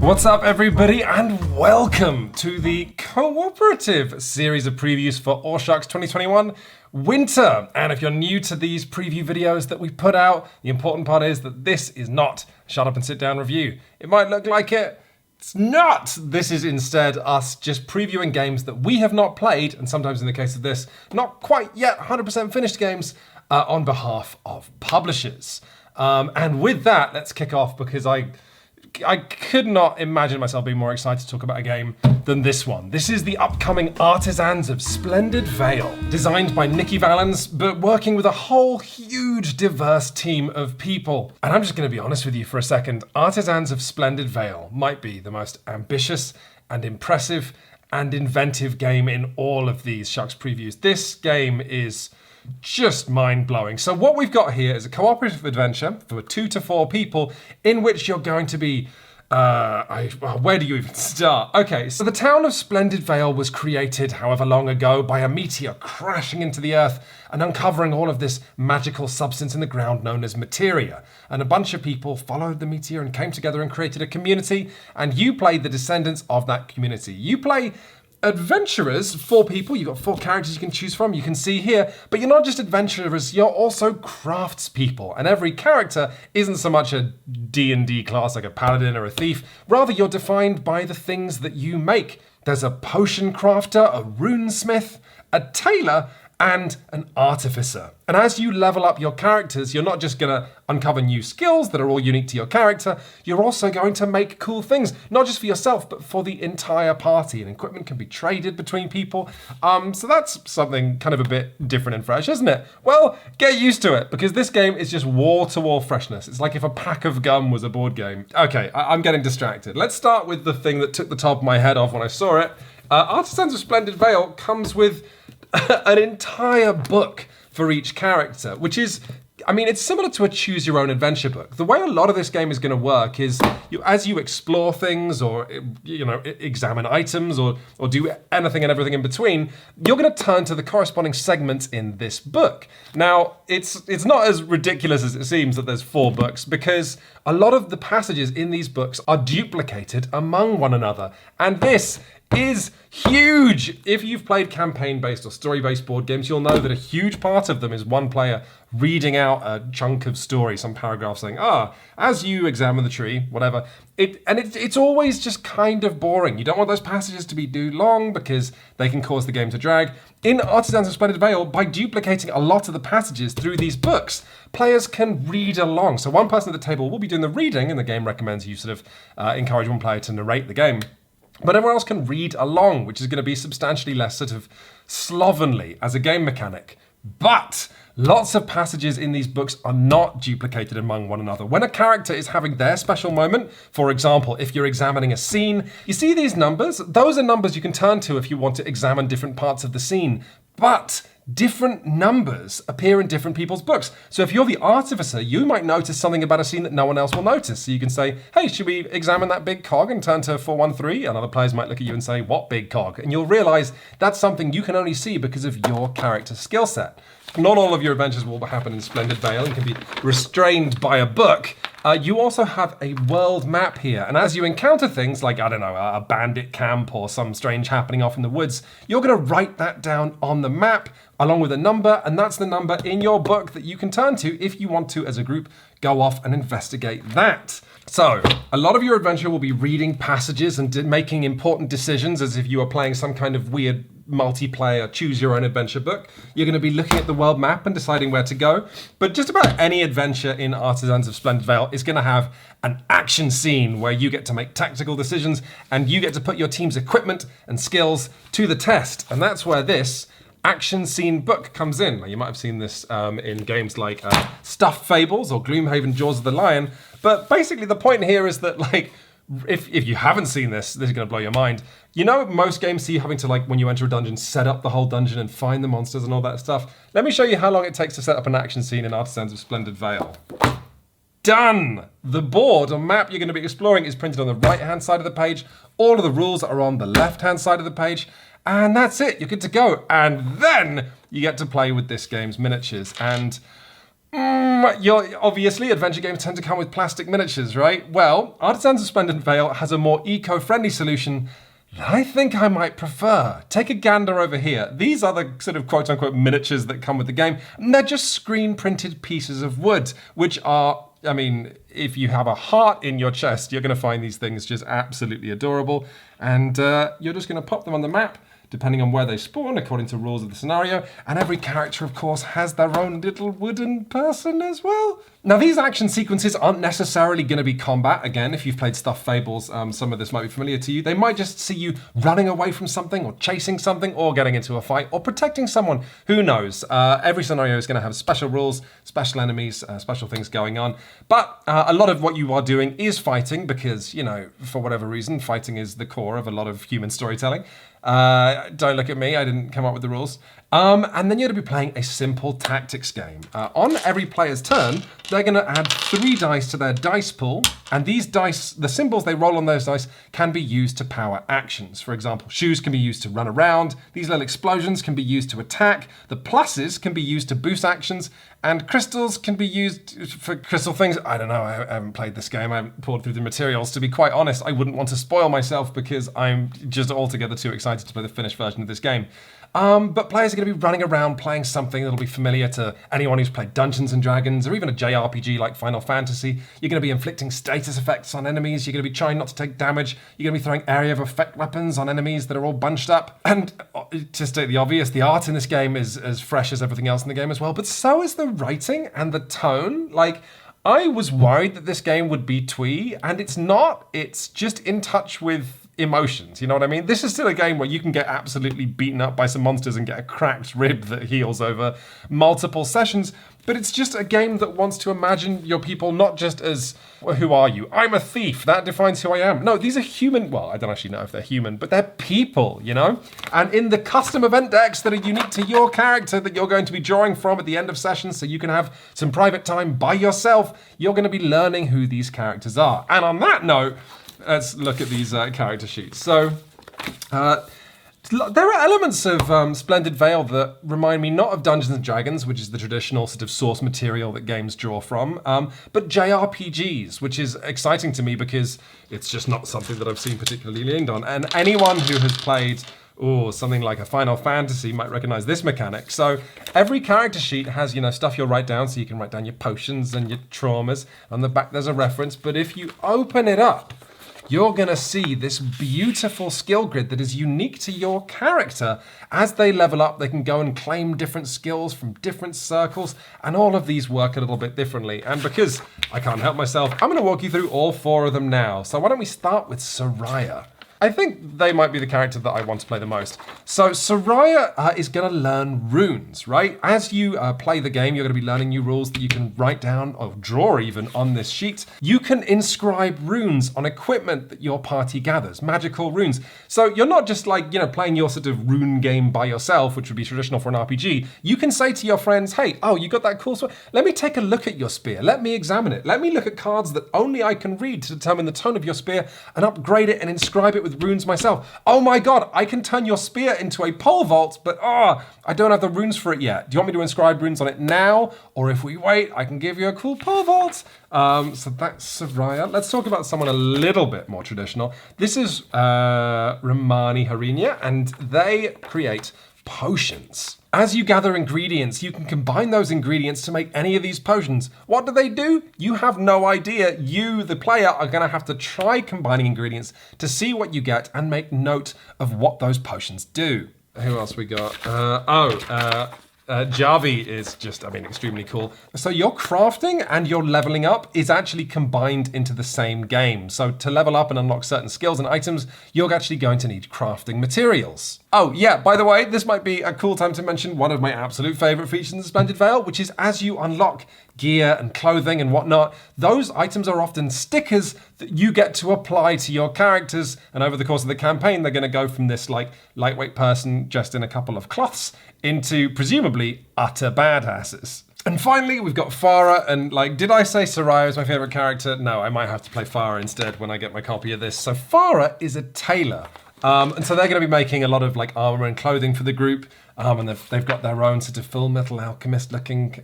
What's up, everybody, and welcome to the Cooperative series of previews for AwSHUX 2021 Winter. And if you're new to these preview videos that we put out, the important part is that this is not a shut up and sit down review. It might look like it. It's not. This is instead us just previewing games that we have not played, and sometimes in the case of this, not quite yet 100% finished games on behalf of publishers. And with that, let's kick off because I could not imagine myself being more excited to talk about a game than this one. This is the upcoming Artisans of Splendent Vale, designed by Nikki Valens, but working with a whole huge diverse team of people. And I'm just going to be honest with you for a second. Artisans of Splendent Vale might be the most ambitious and impressive and inventive game in all of these SHUX previews. This game is just mind-blowing. So what we've got here is a cooperative adventure for 2 to 4 people in which you're going to be where do you even start? Okay, so the town of Splendid Vale was created however long ago by a meteor crashing into the earth and uncovering all of this magical substance in the ground known as materia. And a bunch of people followed the meteor and came together and created a community, and you play the descendants of that community. You play adventurers, 4 people. You've got 4 characters you can choose from, you can see here, but you're not just adventurers, you're also craftspeople. And every character isn't so much a D&D class like a paladin or a thief, rather you're defined by the things that you make. There's a potion crafter, a runesmith, a tailor, and an artificer. And as you level up your characters, you're not just gonna uncover new skills that are all unique to your character, you're also going to make cool things, not just for yourself, but for the entire party. And equipment can be traded between people. So that's something kind of a bit different and fresh, isn't it? Well, get used to it, because this game is just wall-to-wall freshness. It's like if a pack of gum was a board game. Okay, I'm getting distracted. Let's start with the thing that took the top of my head off when I saw it. Artisans of Splendid Vale comes with an entire book for each character, which is, I mean, it's similar to a choose your own adventure book. The way a lot of this game is going to work is as you explore things or, examine items or do anything and everything in between, you're going to turn to the corresponding segments in this book. Now, it's not as ridiculous as it seems that there's 4 books, because a lot of the passages in these books are duplicated among one another. And this is huge. If you've played campaign-based or story-based board games, you'll know that a huge part of them is one player reading out a chunk of story, some paragraph saying, as you examine the tree, whatever. It's always just kind of boring. You don't want those passages to be too long because they can cause the game to drag. In Artisans of Splendid Vale, by duplicating a lot of the passages through these books, players can read along. So one person at the table will be doing the reading, and the game recommends you sort of encourage one player to narrate the game. But everyone else can read along, which is going to be substantially less sort of slovenly as a game mechanic. But lots of passages in these books are not duplicated among one another. When a character is having their special moment, for example, if you're examining a scene, you see these numbers? Those are numbers you can turn to if you want to examine different parts of the scene. But different numbers appear in different people's books. So if you're the artificer, you might notice something about a scene that no one else will notice. So you can say, hey, should we examine that big cog, and turn to 413? And other players might look at you and say, what big cog? And you'll realize that's something you can only see because of your character's skill set. Not all of your adventures will happen in Splendid Vale and can be restrained by a book. You also have a world map here, and as you encounter things like, I don't know, a bandit camp or some strange happening off in the woods, you're going to write that down on the map along with a number, and that's the number in your book that you can turn to if you want to, as a group, go off and investigate that. So, a lot of your adventure will be reading passages and making important decisions as if you were playing some kind of weird multiplayer choose your own adventure book. You're going to be looking at the world map and deciding where to go. But just about any adventure in Artisans of Splendid Vale is going to have an action scene where you get to make tactical decisions and you get to put your team's equipment and skills to the test. And that's where this action scene book comes in. Now, you might have seen this in games like Stuffed Fables or Gloomhaven Jaws of the Lion. But basically the point here is that, like, if you haven't seen this is going to blow your mind. You know, most games see you having to, like, when you enter a dungeon, set up the whole dungeon and find the monsters and all that stuff. Let me show you how long it takes to set up an action scene in Artisans of Splendid Vale. Done! The board or map you're going to be exploring is printed on the right-hand side of the page. All of the rules are on the left-hand side of the page. And that's it. You're good to go. And then you get to play with this game's miniatures. And Obviously, adventure games tend to come with plastic miniatures, right? Well, Artisans of Splendent Vale has a more eco-friendly solution that I think I might prefer. Take a gander over here. These are the sort of quote-unquote miniatures that come with the game, and they're just screen-printed pieces of wood, which are, I mean, if you have a heart in your chest, you're going to find these things just absolutely adorable, and you're just going to pop them on the map, depending on where they spawn, according to rules of the scenario. And every character, of course, has their own little wooden person as well. Now, these action sequences aren't necessarily going to be combat. Again, if you've played Stuffed Fables, some of this might be familiar to you. They might just see you running away from something, or chasing something, or getting into a fight, or protecting someone. Who knows? Every scenario is going to have special rules, special enemies, special things going on. But a lot of what you are doing is fighting, because, you know, for whatever reason, fighting is the core of a lot of human storytelling. Don't look at me, I didn't come up with the rules. And then you're going to be playing a simple tactics game. On every player's turn, they're going to add 3 dice to their dice pool, and these dice, the symbols they roll on those dice, can be used to power actions. For example, shoes can be used to run around, these little explosions can be used to attack, the pluses can be used to boost actions, and crystals can be used for crystal things. I don't know, I haven't played this game, I haven't poured through the materials. To be quite honest, I wouldn't want to spoil myself because I'm just altogether too excited to play the finished version of this game. But players are going to be running around playing something that'll be familiar to anyone who's played Dungeons and Dragons or even a JRPG like Final Fantasy. You're going to be inflicting status effects on enemies. You're going to be trying not to take damage. You're going to be throwing area of effect weapons on enemies that are all bunched up. And to state the obvious, the art in this game is as fresh as everything else in the game as well. But so is the writing and the tone. Like, I was worried that this game would be twee, and it's not. It's just in touch with emotions, you know what I mean? This is still a game where you can get absolutely beaten up by some monsters and get a cracked rib that heals over multiple sessions, but it's just a game that wants to imagine your people not just as, well, who are you? I'm a thief, that defines who I am. No, these are human, well, I don't actually know if they're human, but they're people, you know? And in the custom event decks that are unique to your character that you're going to be drawing from at the end of sessions so you can have some private time by yourself, you're going to be learning who these characters are. And on that note, let's look at these character sheets. So, there are elements of Splendid Vale that remind me not of Dungeons & Dragons, which is the traditional sort of source material that games draw from, but JRPGs, which is exciting to me because it's just not something that I've seen particularly leaned on. And anyone who has played something like a Final Fantasy might recognize this mechanic. So every character sheet has, you know, stuff you'll write down, so you can write down your potions and your traumas. On the back there's a reference, but if you open it up, you're going to see this beautiful skill grid that is unique to your character. As they level up, they can go and claim different skills from different circles, and all of these work a little bit differently. And because I can't help myself, I'm going to walk you through all 4 of them now. So why don't we start with Soraya? I think they might be the character that I want to play the most. So Soraya is going to learn runes, right? As you play the game, you're going to be learning new rules that you can write down or draw even on this sheet. You can inscribe runes on equipment that your party gathers, magical runes. So you're not just like, you know, playing your sort of rune game by yourself, which would be traditional for an RPG. You can say to your friends, hey, oh, you got that cool sword? Let me take a look at your spear. Let me examine it. Let me look at cards that only I can read to determine the tone of your spear and upgrade it and inscribe it with runes myself. Oh my god, I can turn your spear into a pole vault, but I don't have the runes for it yet. Do you want me to inscribe runes on it now? Or if we wait, I can give you a cool pole vault. So that's Soraya. Let's talk about someone a little bit more traditional. This is Ramani Harinya, and they create potions. As you gather ingredients, you can combine those ingredients to make any of these potions. What do? You have no idea. You, the player, are going to have to try combining ingredients to see what you get and make note of what those potions do. Who else we got? Javi is just, extremely cool. So your crafting and your leveling up is actually combined into the same game. So to level up and unlock certain skills and items, you're actually going to need crafting materials. Oh yeah, by the way, this might be a cool time to mention one of my absolute favorite features in the Splendid Vale, which is as you unlock gear and clothing and whatnot, those items are often stickers that you get to apply to your characters. And over the course of the campaign, they're going to go from this like lightweight person dressed in a couple of cloths into presumably utter badasses. And finally, we've got Farah, and did I say Soraya is my favorite character? No, I might have to play Farah instead when I get my copy of this. So Farah is a tailor. And so they're going to be making a lot of like armor and clothing for the group. And they've got their own sort of Full Metal Alchemist looking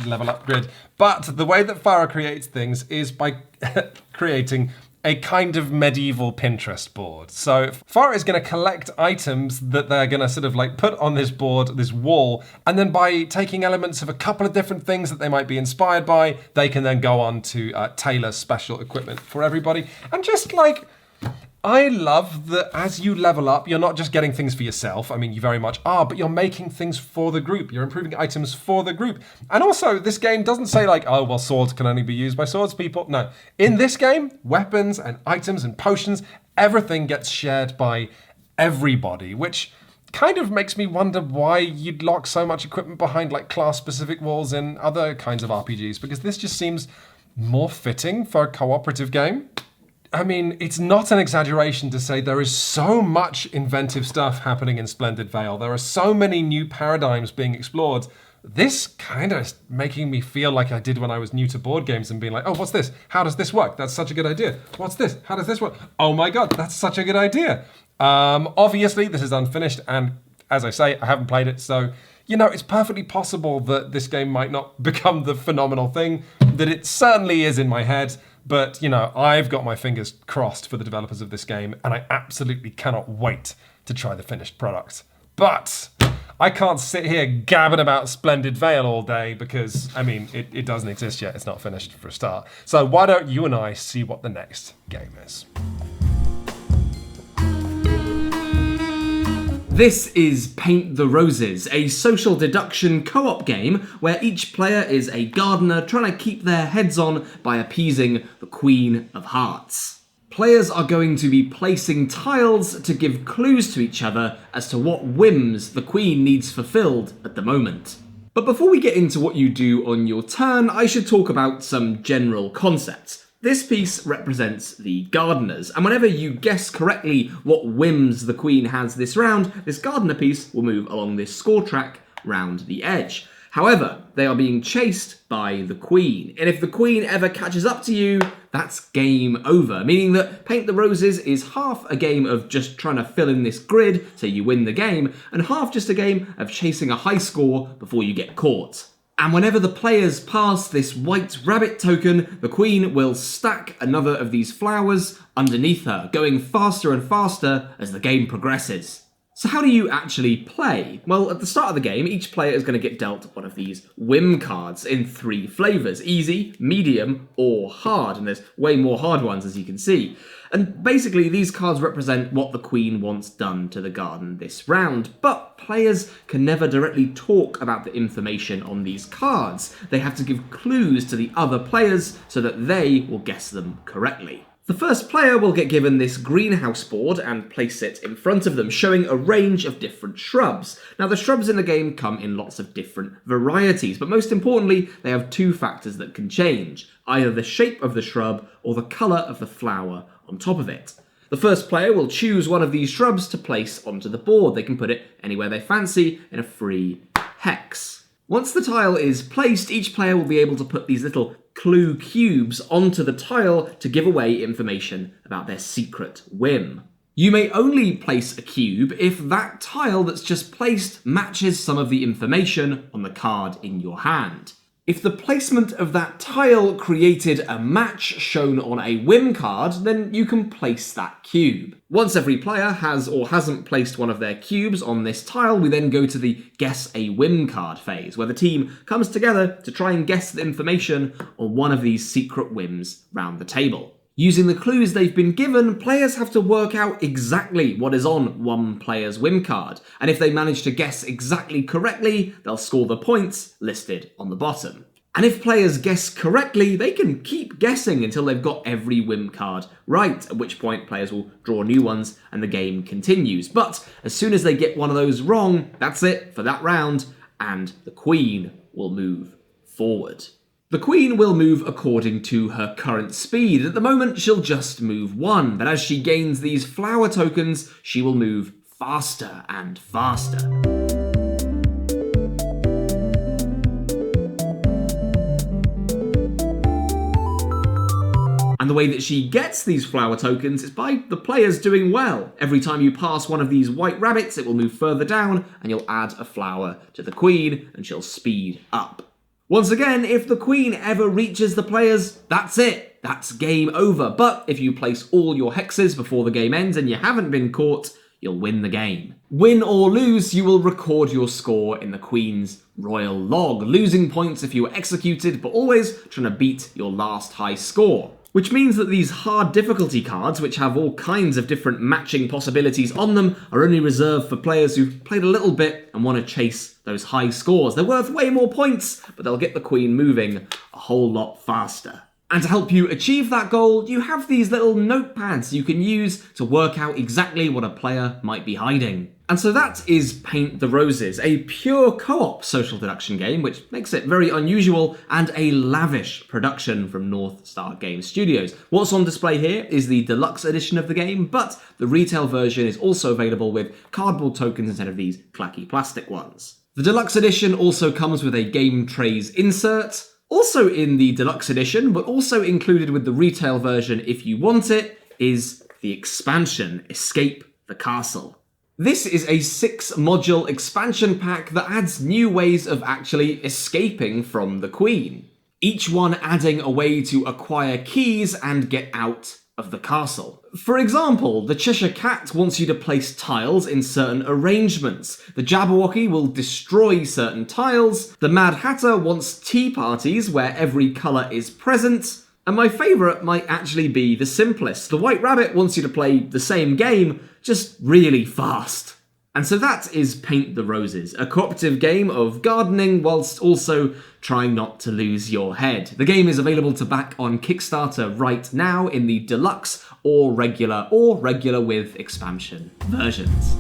level up grid. But the way that Farah creates things is by creating a kind of medieval Pinterest board. So Farah is going to collect items that they're going to sort of like put on this board, this wall, and then by taking elements of a couple of different things that they might be inspired by, they can then go on to tailor special equipment for everybody. And just like, I love that as you level up, you're not just getting things for yourself. I mean, you very much are, but you're making things for the group. You're improving items for the group. And also, this game doesn't say like, oh, well, swords can only be used by swords people. No. In this game, weapons and items and potions, everything gets shared by everybody, which kind of makes me wonder why you'd lock so much equipment behind like class-specific walls in other kinds of RPGs, because this just seems more fitting for a cooperative game. I mean, it's not an exaggeration to say there is so much inventive stuff happening in Splendent Vale. There are so many new paradigms being explored. This kind of making me feel like I did when I was new to board games and being like, oh, what's this? How does this work? That's such a good idea. What's this? How does this work? Oh my God, that's such a good idea. Obviously, this is unfinished, and as I say, I haven't played it, so it's perfectly possible that this game might not become the phenomenal thing that it certainly is in my head. But, I've got my fingers crossed for the developers of this game, and I absolutely cannot wait to try the finished product. But I can't sit here gabbing about Splendid Vale all day because, I mean, it doesn't exist yet. It's not finished for a start. So why don't you and I see what the next game is? This is Paint the Roses, a social deduction co-op game where each player is a gardener trying to keep their heads on by appeasing the Queen of Hearts. Players are going to be placing tiles to give clues to each other as to what whims the Queen needs fulfilled at the moment. But before we get into what you do on your turn, I should talk about some general concepts. This piece represents the gardeners, and whenever you guess correctly what whims the Queen has this round, this gardener piece will move along this score track round the edge. However, they are being chased by the Queen, and if the Queen ever catches up to you, that's game over, meaning that Paint the Roses is half a game of just trying to fill in this grid so you win the game, and half just a game of chasing a high score before you get caught. And whenever the players pass this white rabbit token, the Queen will stack another of these flowers underneath her, going faster and faster as the game progresses. So how do you actually play? Well, at the start of the game, each player is going to get dealt one of these whim cards in 3 flavours: easy, medium, or hard, and there's way more hard ones as you can see. And basically these cards represent what the Queen wants done to the garden this round, but players can never directly talk about the information on these cards. They have to give clues to the other players so that they will guess them correctly. The first player will get given this greenhouse board and place it in front of them, showing a range of different shrubs. Now, the shrubs in the game come in lots of different varieties, but most importantly, they have 2 factors that can change: either the shape of the shrub or the colour of the flower on top of it. The first player will choose one of these shrubs to place onto the board. They can put it anywhere they fancy in a free hex. Once the tile is placed, each player will be able to put these little clue cubes onto the tile to give away information about their secret whim. You may only place a cube if that tile that's just placed matches some of the information on the card in your hand. If the placement of that tile created a match shown on a whim card, then you can place that cube. Once every player has or hasn't placed one of their cubes on this tile, we then go to the guess a whim card phase, where the team comes together to try and guess the information on one of these secret whims round the table. Using the clues they've been given, players have to work out exactly what is on one player's whim card, and if they manage to guess exactly correctly, they'll score the points listed on the bottom. And if players guess correctly, they can keep guessing until they've got every whim card right, at which point players will draw new ones and the game continues. But as soon as they get one of those wrong, that's it for that round, and the Queen will move forward. The Queen will move according to her current speed. At the moment, she'll just move 1, but as she gains these flower tokens, she will move faster and faster. And And the way that she gets these flower tokens is by the players doing well. Every time you pass one of these white rabbits, it will move further down, and you'll add a flower to the queen, and she'll speed up. Once again, if the queen ever reaches the players, that's it. That's game over. But if you place all your hexes before the game ends and you haven't been caught, you'll win the game. Win or lose, you will record your score in the Queen's royal log, losing points if you were executed, but always trying to beat your last high score. Which means that these hard difficulty cards, which have all kinds of different matching possibilities on them, are only reserved for players who've played a little bit and want to chase those high scores. They're worth way more points, but they'll get the Queen moving a whole lot faster. And to help you achieve that goal, you have these little notepads you can use to work out exactly what a player might be hiding. And so that is Paint the Roses, a pure co-op social deduction game, which makes it very unusual and a lavish production from North Star Game Studios. What's on display here is the deluxe edition of the game, but the retail version is also available with cardboard tokens instead of these clacky plastic ones. The deluxe edition also comes with a game trays insert. Also in the deluxe edition, but also included with the retail version if you want it, is the expansion, Escape the Castle. This is a 6-module expansion pack that adds new ways of actually escaping from the Queen. Each one adding a way to acquire keys and get out of the castle. For example, the Cheshire Cat wants you to place tiles in certain arrangements. The Jabberwocky will destroy certain tiles. The Mad Hatter wants tea parties where every colour is present. And my favourite might actually be the simplest. The White Rabbit wants you to play the same game, just really fast. And so that is Paint the Roses, a cooperative game of gardening whilst also trying not to lose your head. The game is available to back on Kickstarter right now in the deluxe or regular with expansion versions.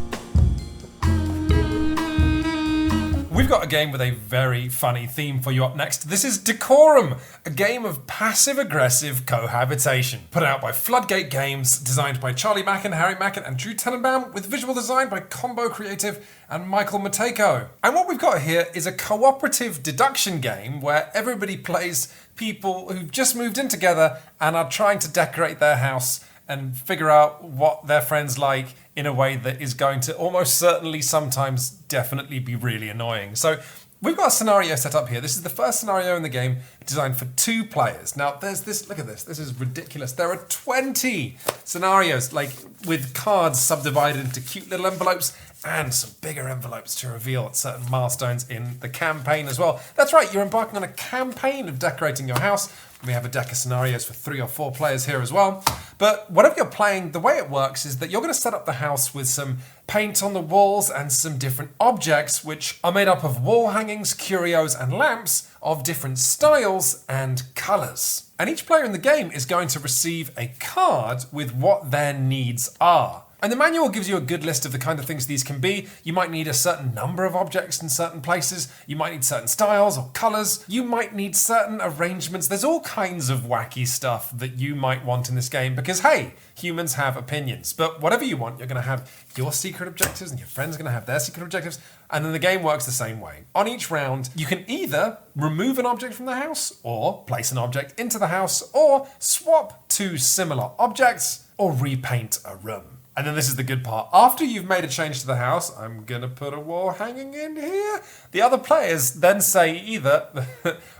We've got a game with a very funny theme for you up next. This is Décorum, a game of passive-aggressive cohabitation. Put out by Floodgate Games, designed by Charlie Mackin, Harry Mackin and Drew Tenenbaum, with visual design by Combo Creative and Michael Matejko. And what we've got here is a cooperative deduction game where everybody plays people who've just moved in together and are trying to decorate their house and figure out what their friends like in a way that is going to almost certainly sometimes definitely be really annoying. So we've got a scenario set up here. This is the first scenario in the game designed for 2 players. Now there's this, look at this, this is ridiculous. There are 20 scenarios, like with cards subdivided into cute little envelopes and some bigger envelopes to reveal certain milestones in the campaign as well. That's right, you're embarking on a campaign of decorating your house. We have a deck of scenarios for 3 or 4 players here as well. But whatever you're playing, the way it works is that you're going to set up the house with some paint on the walls and some different objects, which are made up of wall hangings, curios, and lamps of different styles and colours. And each player in the game is going to receive a card with what their needs are. And the manual gives you a good list of the kind of things these can be. You might need a certain number of objects in certain places. You might need certain styles or colours. You might need certain arrangements. There's all kinds of wacky stuff that you might want in this game because, hey, humans have opinions. But whatever you want, you're going to have your secret objectives and your friends are going to have their secret objectives. And then the game works the same way. On each round, you can either remove an object from the house or place an object into the house or swap 2 similar objects or repaint a room. And then this is the good part. After you've made a change to the house, I'm going to put a wall hanging in here. The other players then say either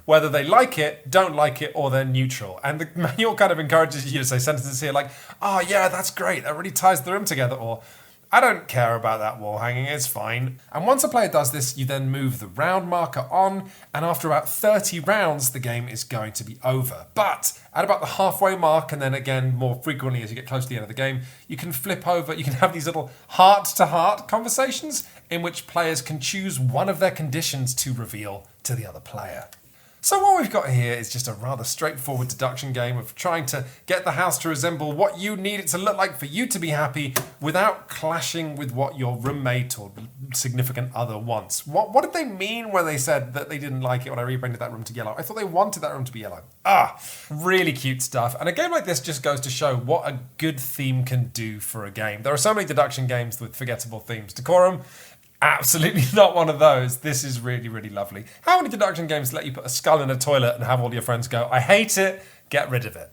whether they like it, don't like it, or they're neutral. And the manual kind of encourages you to say sentences here like, oh yeah, that's great. That really ties the room together. Or I don't care about that wall hanging, it's fine. And once a player does this, you then move the round marker on, and after about 30 rounds, the game is going to be over. But at about the halfway mark, and then again more frequently as you get close to the end of the game, you can flip over, you can have these little heart-to-heart conversations in which players can choose one of their conditions to reveal to the other player. So what we've got here is just a rather straightforward deduction game of trying to get the house to resemble what you need it to look like for you to be happy without clashing with what your roommate or significant other wants. What did they mean when they said that they didn't like it when I repainted that room to yellow? I thought they wanted that room to be yellow. Really cute stuff. And a game like this just goes to show what a good theme can do for a game. There are so many deduction games with forgettable themes. Décorum, absolutely not one of those. This is really, really lovely. How many deduction games let you put a skull in a toilet and have all your friends go, I hate it, get rid of it?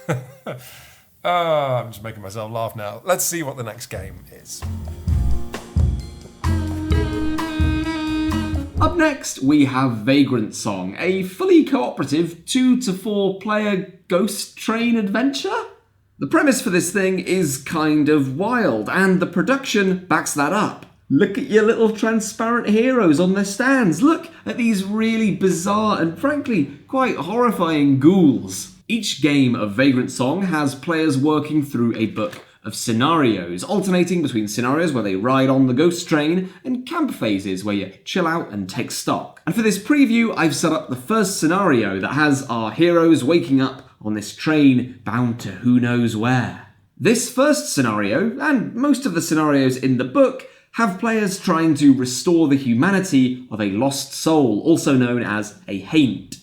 I'm just making myself laugh now. Let's see what the next game is. Up next, we have Vagrantsong, a fully cooperative 2 to 4 player ghost train adventure. The premise for this thing is kind of wild, and the production backs that up. Look at your little transparent heroes on their stands. Look at these really bizarre and frankly quite horrifying ghouls. Each game of Vagrantsong has players working through a book of scenarios, alternating between scenarios where they ride on the ghost train and camp phases where you chill out and take stock. And for this preview, I've set up the first scenario that has our heroes waking up on this train bound to who knows where. This first scenario, and most of the scenarios in the book, have players trying to restore the humanity of a lost soul, also known as a haint.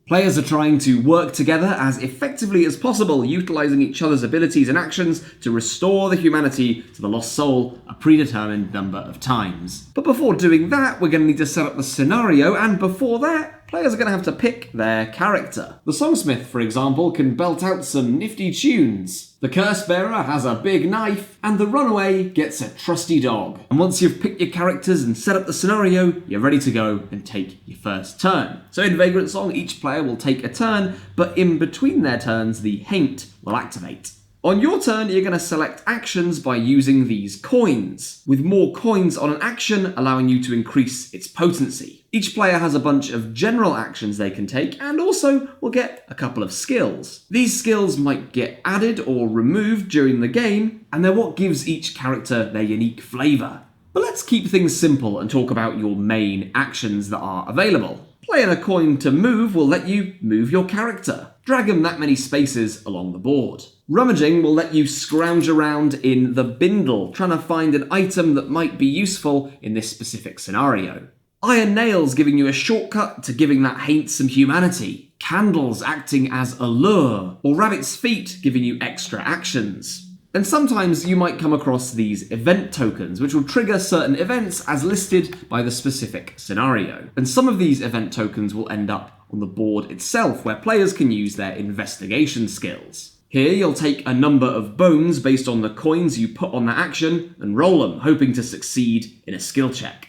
Players are trying to work together as effectively as possible, utilising each other's abilities and actions to restore the humanity to the lost soul a predetermined number of times. But before doing that, we're going to need to set up the scenario, and before that, players are going to have to pick their character. The songsmith, for example, can belt out some nifty tunes. The curse bearer has a big knife, and the runaway gets a trusty dog. And once you've picked your characters and set up the scenario, you're ready to go and take your first turn. So in Vagrantsong, each player will take a turn, but in between their turns, the haint will activate. On your turn, you're going to select actions by using these coins, with more coins on an action allowing you to increase its potency. Each player has a bunch of general actions they can take, and also will get a couple of skills. These skills might get added or removed during the game, and they're what gives each character their unique flavour. But let's keep things simple and talk about your main actions that are available. Playing a coin to move will let you move your character. Drag them that many spaces along the board. Rummaging will let you scrounge around in the bindle, trying to find an item that might be useful in this specific scenario. Iron nails giving you a shortcut to giving that haint some humanity. Candles acting as a lure, or rabbit's feet giving you extra actions. And sometimes you might come across these event tokens, which will trigger certain events as listed by the specific scenario. And some of these event tokens will end up on the board itself, where players can use their investigation skills. Here you'll take a number of bones based on the coins you put on that action and roll them, hoping to succeed in a skill check.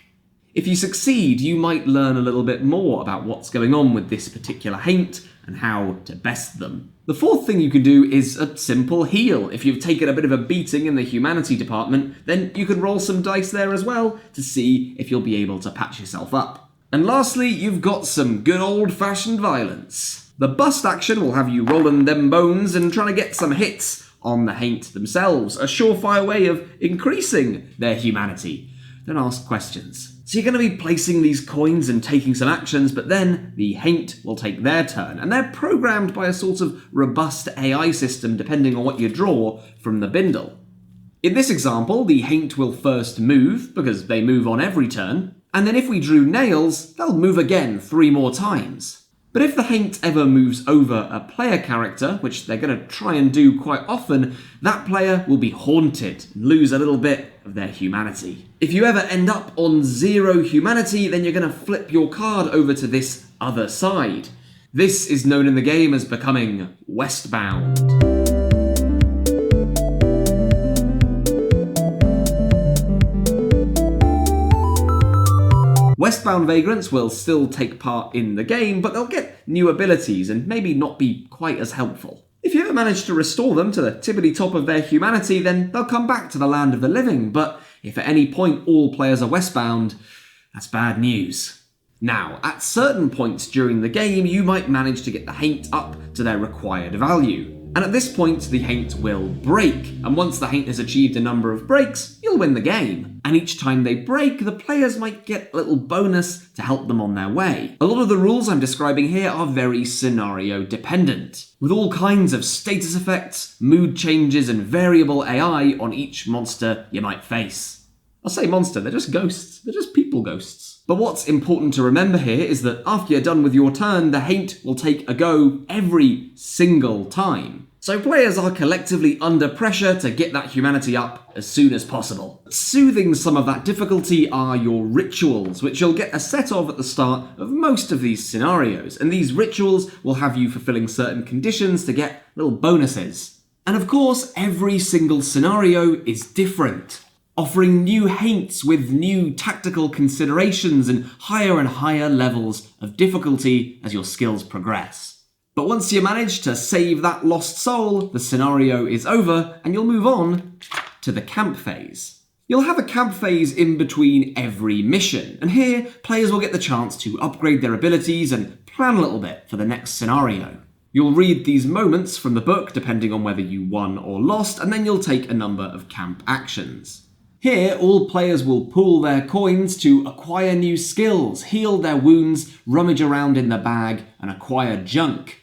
If you succeed, you might learn a little bit more about what's going on with this particular haint and how to best them. The fourth thing you can do is a simple heal. If you've taken a bit of a beating in the humanity department, then you can roll some dice there as well to see if you'll be able to patch yourself up. And lastly, you've got some good old-fashioned violence. The bust action will have you rolling them bones and trying to get some hits on the haint themselves, a surefire way of increasing their humanity. Don't ask questions. So you're going to be placing these coins and taking some actions, but then the haint will take their turn, and they're programmed by a sort of robust AI system depending on what you draw from the bindle. In this example, the haint will first move, because they move on every turn, and then if we drew nails, they'll move again 3 more times. But if the haint ever moves over a player character, which they're going to try and do quite often, that player will be haunted and lose a little bit of their humanity. If you ever end up on 0 humanity, then you're going to flip your card over to this other side. This is known in the game as becoming westbound. Westbound vagrants will still take part in the game, but they'll get new abilities and maybe not be quite as helpful. If you ever manage to restore them to the tippity top of their humanity, then they'll come back to the land of the living, but if at any point all players are westbound, that's bad news. Now, at certain points during the game, you might manage to get the haint up to their required value. And at this point, the haint will break. And once the haint has achieved a number of breaks, you'll win the game. And each time they break, the players might get a little bonus to help them on their way. A lot of the rules I'm describing here are very scenario dependent, with all kinds of status effects, mood changes, and variable AI on each monster you might face. I'll say monster, they're just ghosts. They're just people ghosts. But what's important to remember here is that after you're done with your turn, the haint will take a go every single time. So players are collectively under pressure to get that humanity up as soon as possible. Soothing some of that difficulty are your rituals, which you'll get a set of at the start of most of these scenarios, and these rituals will have you fulfilling certain conditions to get little bonuses. And of course, every single scenario is different, offering new hints with new tactical considerations and higher levels of difficulty as your skills progress. But once you manage to save that lost soul, the scenario is over and you'll move on to the camp phase. You'll have a camp phase in between every mission, and here players will get the chance to upgrade their abilities and plan a little bit for the next scenario. You'll read these moments from the book depending on whether you won or lost, and then you'll take a number of camp actions. Here, all players will pool their coins to acquire new skills, heal their wounds, rummage around in the bag, and acquire junk.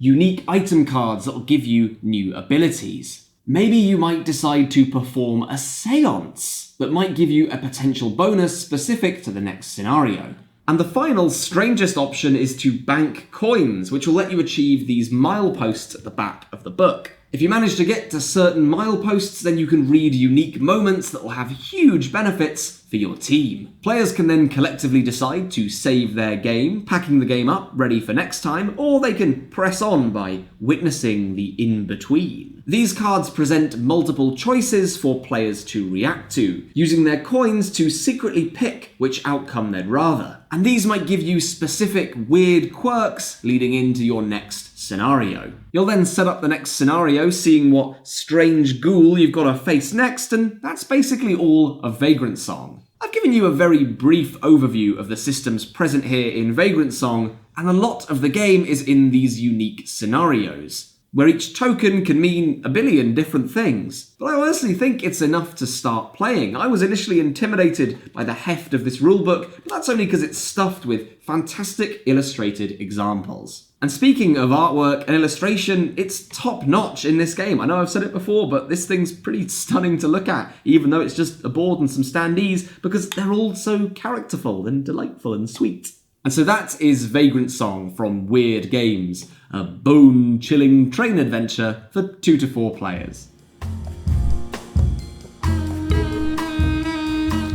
Unique item cards that will give you new abilities. Maybe you might decide to perform a seance that might give you a potential bonus specific to the next scenario. And the final, strangest option is to bank coins, which will let you achieve these mileposts at the back of the book. If you manage to get to certain mileposts, then you can read unique moments that will have huge benefits for your team. Players can then collectively decide to save their game, packing the game up, ready for next time, or they can press on by witnessing the in-between. These cards present multiple choices for players to react to, using their coins to secretly pick which outcome they'd rather. And these might give you specific weird quirks leading into your next scenario. You'll then set up the next scenario, seeing what strange ghoul you've got to face next, and that's basically all of Vagrantsong. I've given you a very brief overview of the systems present here in Vagrantsong, and a lot of the game is in these unique scenarios, where each token can mean a billion different things. But I honestly think it's enough to start playing. I was initially intimidated by the heft of this rulebook, but that's only because it's stuffed with fantastic illustrated examples. And speaking of artwork and illustration, it's top-notch in this game. I know I've said it before, but this thing's pretty stunning to look at, even though it's just a board and some standees, because they're all so characterful and delightful and sweet. And so that is Vagrantsong from Weird Games, a bone-chilling train adventure for 2 to 4 players.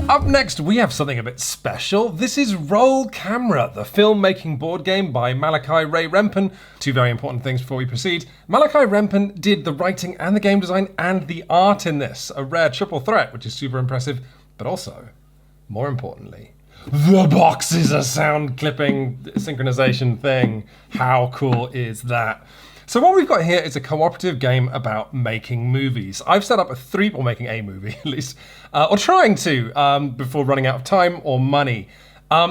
Up next, we have something a bit special. This is Roll Camera, the filmmaking board game by Malachi Ray Rempen. 2 very important things before we proceed. Malachi Rempen did the writing and the game design and the art in this, a rare triple threat, which is super impressive, but also, more importantly, the box is a sound clipping synchronization thing. How cool is that? So what we've got here is a cooperative game about making movies. I've set up making a movie at least, or trying to, before running out of time or money.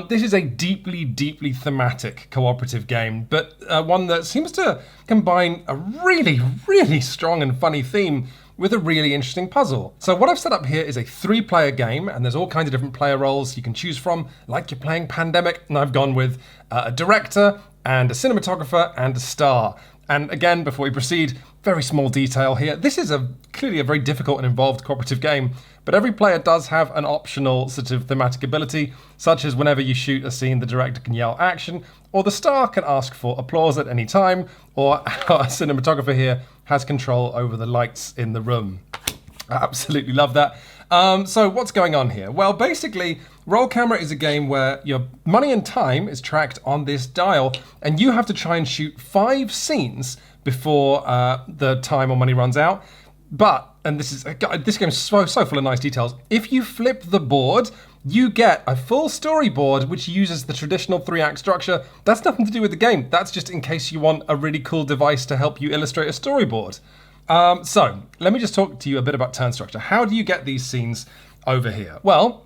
This is a deeply thematic cooperative game, but one that seems to combine a really strong and funny theme with a really interesting puzzle. So what I've set up here is a 3-player game, and there's all kinds of different player roles you can choose from, like you're playing Pandemic, and I've gone with a director and a cinematographer and a star. And again, before we proceed, very small detail here. This is clearly a very difficult and involved cooperative game, but every player does have an optional sort of thematic ability, such as whenever you shoot a scene, the director can yell action, or the star can ask for applause at any time, or our cinematographer here has control over the lights in the room. I absolutely love that. So what's going on here? Well, basically, Roll Camera is a game where your money and time is tracked on this dial, and you have to try and shoot 5 scenes before the time or money runs out. But, and this game is so full of nice details, if you flip the board, you get a full storyboard which uses the traditional 3-act structure. That's nothing to do with the game. That's just in case you want a really cool device to help you illustrate a storyboard. So, let me just talk to you a bit about turn structure. How do you get these scenes over here? Well,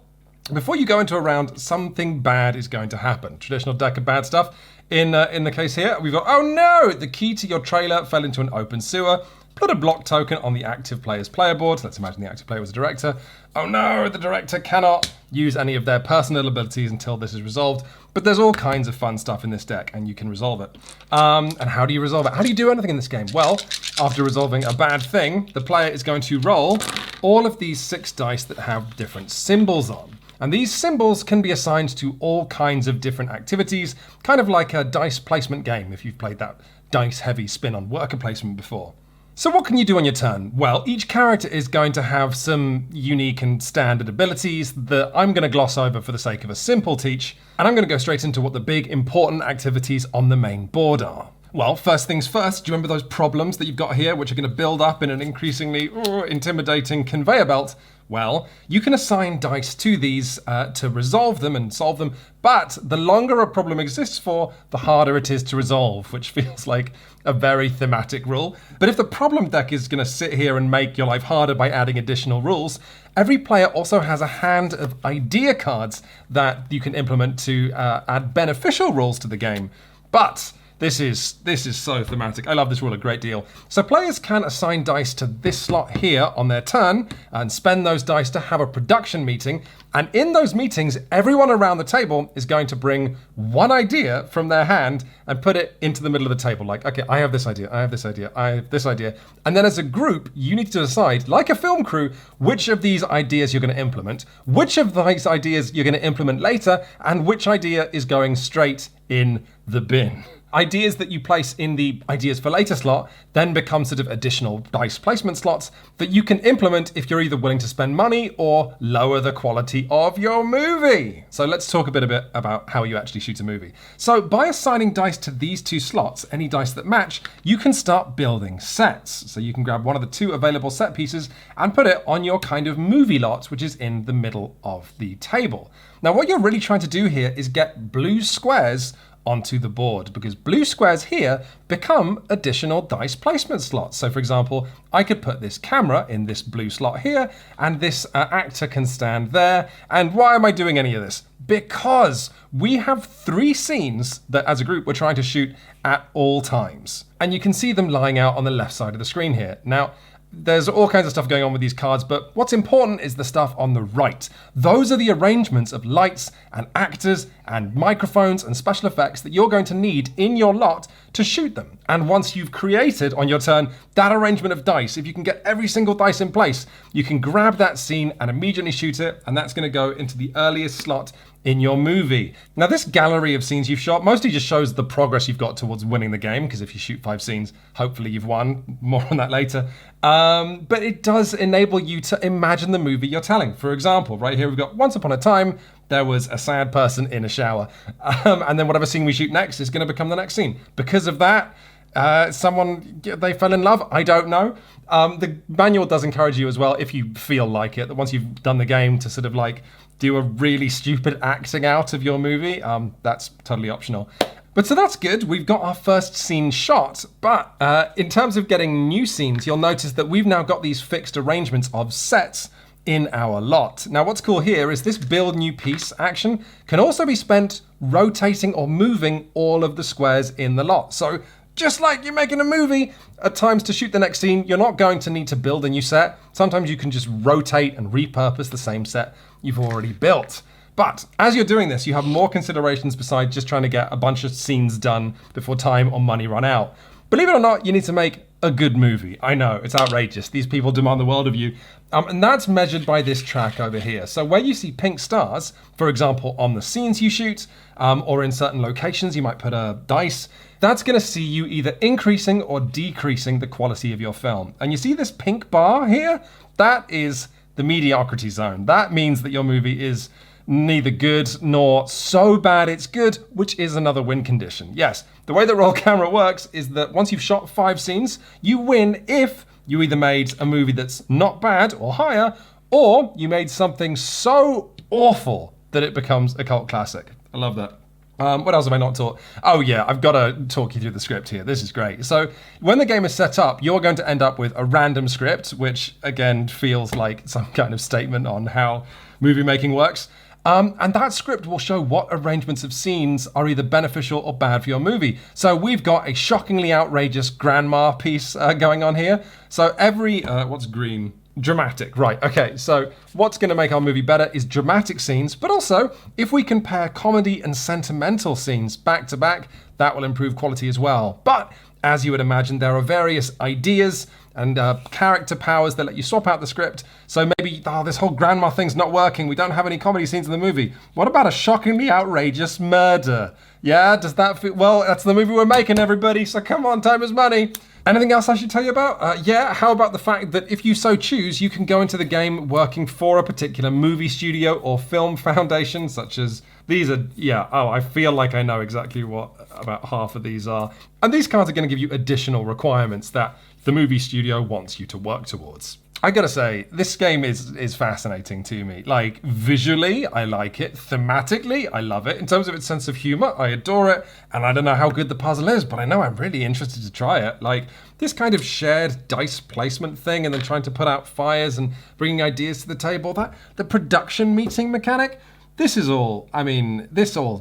before you go into a round, something bad is going to happen. Traditional deck of bad stuff. In the case here, we've got, oh no, the key to your trailer fell into an open sewer. Put a block token on the active player's player board. Let's imagine the active player was a director. Oh no, the director cannot use any of their personal abilities until this is resolved. But there's all kinds of fun stuff in this deck, and you can resolve it. And how do you resolve it? How do you do anything in this game? Well, after resolving a bad thing, the player is going to roll all of these 6 dice that have different symbols on. And these symbols can be assigned to all kinds of different activities, kind of like a dice placement game, if you've played that dice-heavy spin on worker placement before. So what can you do on your turn? Well, each character is going to have some unique and standard abilities that I'm going to gloss over for the sake of a simple teach, and I'm going to go straight into what the big important activities on the main board are. Well, first things first, do you remember those problems that you've got here, which are going to build up in an increasingly intimidating conveyor belt? Well, you can assign dice to these to resolve them and solve them, but the longer a problem exists for, the harder it is to resolve, which feels like a very thematic rule. But if the problem deck is going to sit here and make your life harder by adding additional rules, every player also has a hand of idea cards that you can implement to add beneficial rules to the game. But this is so thematic. I love this rule a great deal. So players can assign dice to this slot here on their turn and spend those dice to have a production meeting. And in those meetings, everyone around the table is going to bring one idea from their hand and put it into the middle of the table. Like, okay, I have this idea, I have this idea, I have this idea. And then as a group, you need to decide, like a film crew, which of these ideas you're going to implement, which of these ideas you're going to implement later, and which idea is going straight in the bin. Ideas that you place in the ideas for later slot then become sort of additional dice placement slots that you can implement if you're either willing to spend money or lower the quality of your movie. So let's talk a bit about how you actually shoot a movie. So by assigning dice to these two slots, any dice that match, you can start building sets. So you can grab one of the two available set pieces and put it on your kind of movie lot, which is in the middle of the table. Now what you're really trying to do here is get blue squares onto the board, because blue squares here become additional dice placement slots. So for example, I could put this camera in this blue slot here, and this actor can stand there. And why am I doing any of this? Because we have 3 scenes that as a group we're trying to shoot at all times. And you can see them lying out on the left side of the screen here. Now, there's all kinds of stuff going on with these cards, but what's important is the stuff on the right. Those are the arrangements of lights and actors and microphones and special effects that you're going to need in your lot to shoot them. And once you've created on your turn that arrangement of dice, if you can get every single dice in place, you can grab that scene and immediately shoot it, and that's going to go into the earliest slot in your movie. Now this gallery of scenes you've shot mostly just shows the progress you've got towards winning the game, because if you shoot 5 scenes, hopefully you've won. More on that later. But it does enable you to imagine the movie you're telling. For example, right here we've got Once Upon a Time, there was a sad person in a shower. And then whatever scene we shoot next is going to become the next scene. Because of that, they fell in love. I don't know. The manual does encourage you as well, if you feel like it, that once you've done the game to sort of like do a really stupid acting out of your movie. That's totally optional. But so that's good. We've got our first scene shot. But in terms of getting new scenes, you'll notice that we've now got these fixed arrangements of sets in our lot. Now what's cool here is this build new piece action can also be spent rotating or moving all of the squares in the lot. So just like you're making a movie, at times to shoot the next scene, you're not going to need to build a new set. Sometimes you can just rotate and repurpose the same set you've already built. But as you're doing this, you have more considerations besides just trying to get a bunch of scenes done before time or money run out. Believe it or not, you need to make a good movie. I know, it's outrageous. These people demand the world of you. And that's measured by this track over here. So where you see pink stars, for example, on the scenes you shoot, or in certain locations, you might put a dice, that's going to see you either increasing or decreasing the quality of your film. And you see this pink bar here? That is the mediocrity zone. That means that your movie is neither good nor so bad it's good, which is another win condition. Yes, the way that roll camera works is that once you've shot 5 scenes, you win if you either made a movie that's not bad or higher, or you made something so awful that it becomes a cult classic. I love that. What else have I not taught? Oh yeah, I've got to talk you through the script here. This is great. So when the game is set up, you're going to end up with a random script, which again feels like some kind of statement on how movie making works. And that script will show what arrangements of scenes are either beneficial or bad for your movie. So we've got a shockingly outrageous grandma piece going on here. So every, what's green? Dramatic, right, okay, so what's going to make our movie better is dramatic scenes, but also if we can pair comedy and sentimental scenes back to back, that will improve quality as well. But as you would imagine, there are various ideas and character powers that let you swap out the script. So maybe, this whole grandma thing's not working, we don't have any comedy scenes in the movie. What about a shockingly outrageous murder? Yeah, does that feel, well, that's the movie we're making, everybody, so come on, time is money. Anything else I should tell you about? Yeah, how about the fact that if you so choose, you can go into the game working for a particular movie studio or film foundation, such as these are, I feel like I know exactly what about half of these are. And these cards are going to give you additional requirements that the movie studio wants you to work towards. I gotta say, this game is fascinating to me. Like, visually, I like it. Thematically, I love it. In terms of its sense of humor, I adore it. And I don't know how good the puzzle is, but I know I'm really interested to try it. Like, this kind of shared dice placement thing and then trying to put out fires and bringing ideas to the table, the production meeting mechanic, this all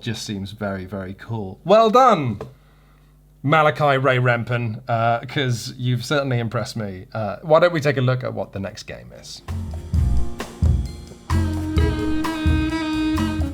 just seems very, very cool. Well done, Malachi Ray Rempen, because you've certainly impressed me. Why don't we take a look at what the next game is?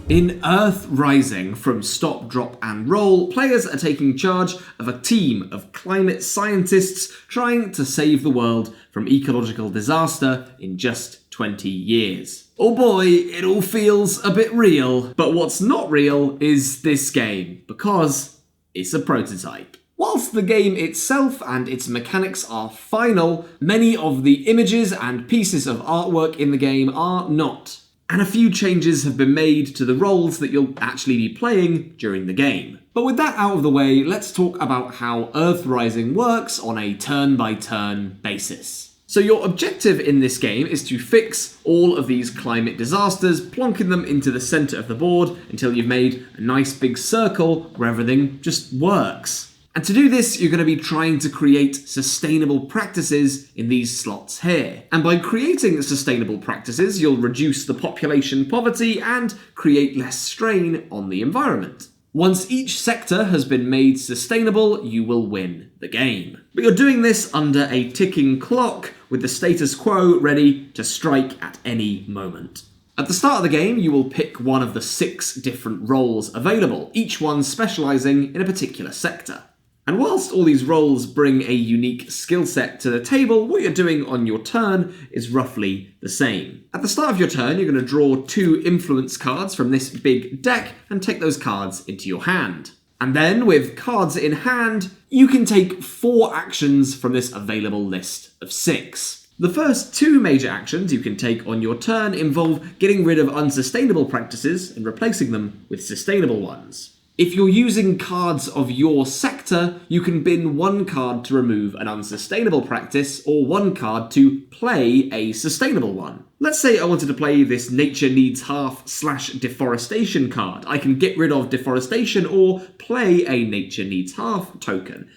In Earth Rising from Stop, Drop and Roll, players are taking charge of a team of climate scientists trying to save the world from ecological disaster in just 20 years. Oh boy, it all feels a bit real, but what's not real is this game, because it's a prototype. Whilst the game itself and its mechanics are final, many of the images and pieces of artwork in the game are not. And a few changes have been made to the roles that you'll actually be playing during the game. But with that out of the way, let's talk about how Earth Rising works on a turn-by-turn basis. So your objective in this game is to fix all of these climate disasters, plonking them into the centre of the board until you've made a nice big circle where everything just works. And to do this, you're going to be trying to create sustainable practices in these slots here. And by creating sustainable practices, you'll reduce the population poverty and create less strain on the environment. Once each sector has been made sustainable, you will win the game. But you're doing this under a ticking clock with the status quo ready to strike at any moment. At the start of the game, you will pick one of the 6 different roles available, each one specialising in a particular sector. And whilst all these roles bring a unique skill set to the table, what you're doing on your turn is roughly the same. At the start of your turn, you're going to draw 2 influence cards from this big deck and take those cards into your hand. And then, with cards in hand, you can take 4 actions from this available list of 6. The first 2 major actions you can take on your turn involve getting rid of unsustainable practices and replacing them with sustainable ones. If you're using cards of your sector, you can bin 1 card to remove an unsustainable practice or 1 card to play a sustainable one. Let's say I wanted to play this Nature Needs Half / Deforestation card. I can get rid of deforestation or play a Nature Needs Half token.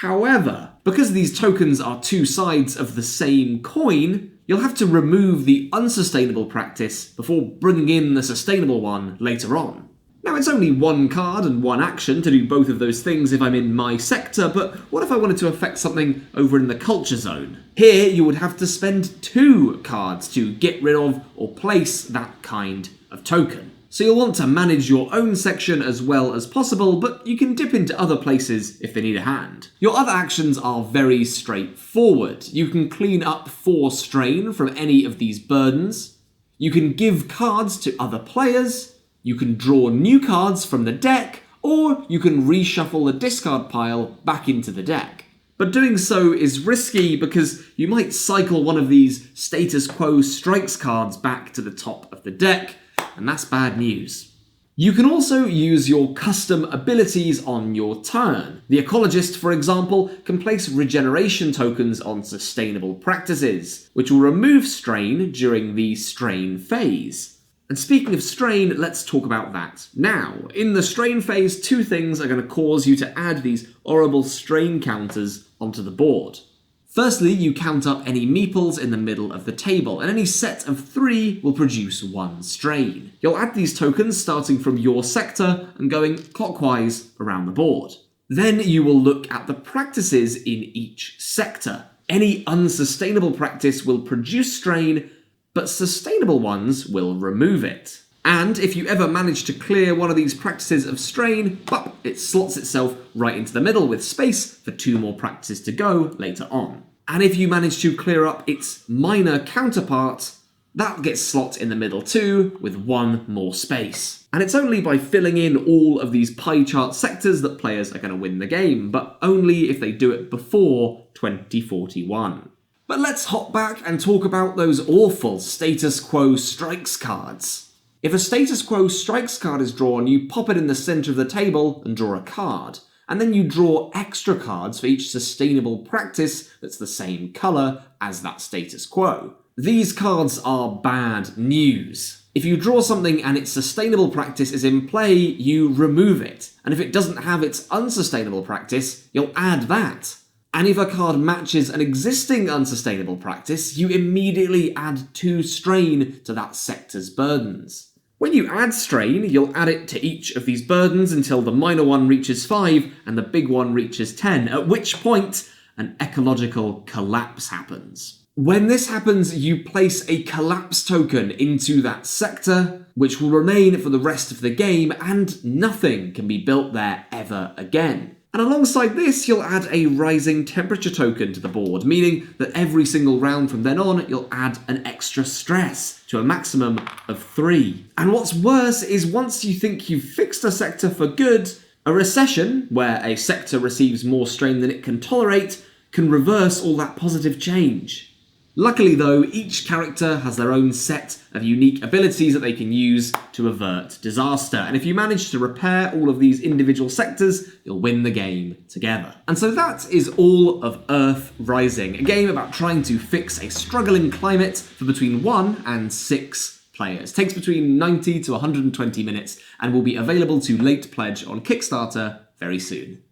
However, because these tokens are 2 sides of the same coin, you'll have to remove the unsustainable practice before bringing in the sustainable one later on. Now, it's only 1 card and 1 action to do both of those things if I'm in my sector, but what if I wanted to affect something over in the culture zone? Here, you would have to spend 2 cards to get rid of or place that kind of token. So you'll want to manage your own section as well as possible, but you can dip into other places if they need a hand. Your other actions are very straightforward. You can clean up 4 strain from any of these burdens. You can give cards to other players. You can draw new cards from the deck, or you can reshuffle the discard pile back into the deck. But doing so is risky because you might cycle one of these status quo strikes cards back to the top of the deck, and that's bad news. You can also use your custom abilities on your turn. The Ecologist, for example, can place regeneration tokens on sustainable practices, which will remove strain during the strain phase. And speaking of strain, let's talk about that now. In the strain phase, 2 things are going to cause you to add these horrible strain counters onto the board. Firstly, you count up any meeples in the middle of the table, and any set of 3 will produce 1 strain. You'll add these tokens starting from your sector and going clockwise around the board. Then you will look at the practices in each sector. Any unsustainable practice will produce strain, but sustainable ones will remove it. And if you ever manage to clear one of these practices of strain, it slots itself right into the middle with space for 2 more practices to go later on. And if you manage to clear up its minor counterpart, That gets slot in the middle too, with one more space. And it's only by filling in all of these pie chart sectors that players are going to win the game, but only if they do it before 2041. But let's hop back and talk about those awful status quo strikes cards. If a status quo strikes card is drawn, you pop it in the centre of the table and draw a card. And then you draw extra cards for each sustainable practice that's the same colour as that status quo. These cards are bad news. If you draw something and its sustainable practice is in play, you remove it. And if it doesn't have its unsustainable practice, you'll add that. And if a card matches an existing unsustainable practice, you immediately add 2 strain to that sector's burdens. When you add strain, you'll add it to each of these burdens until the minor one reaches 5 and the big one reaches 10, at which point an ecological collapse happens. When this happens, you place a collapse token into that sector, which will remain for the rest of the game, and nothing can be built there ever again. And alongside this, you'll add a rising temperature token to the board, meaning that every single round from then on, you'll add an extra stress to a maximum of 3. And what's worse is once you think you've fixed a sector for good, a recession, where a sector receives more strain than it can tolerate, can reverse all that positive change. Luckily though, each character has their own set of unique abilities that they can use to avert disaster, and if you manage to repair all of these individual sectors, you'll win the game together. And so that is all of Earth Rising, a game about trying to fix a struggling climate for between 1 and 6 players. Takes between 90 to 120 minutes and will be available to late pledge on Kickstarter very soon.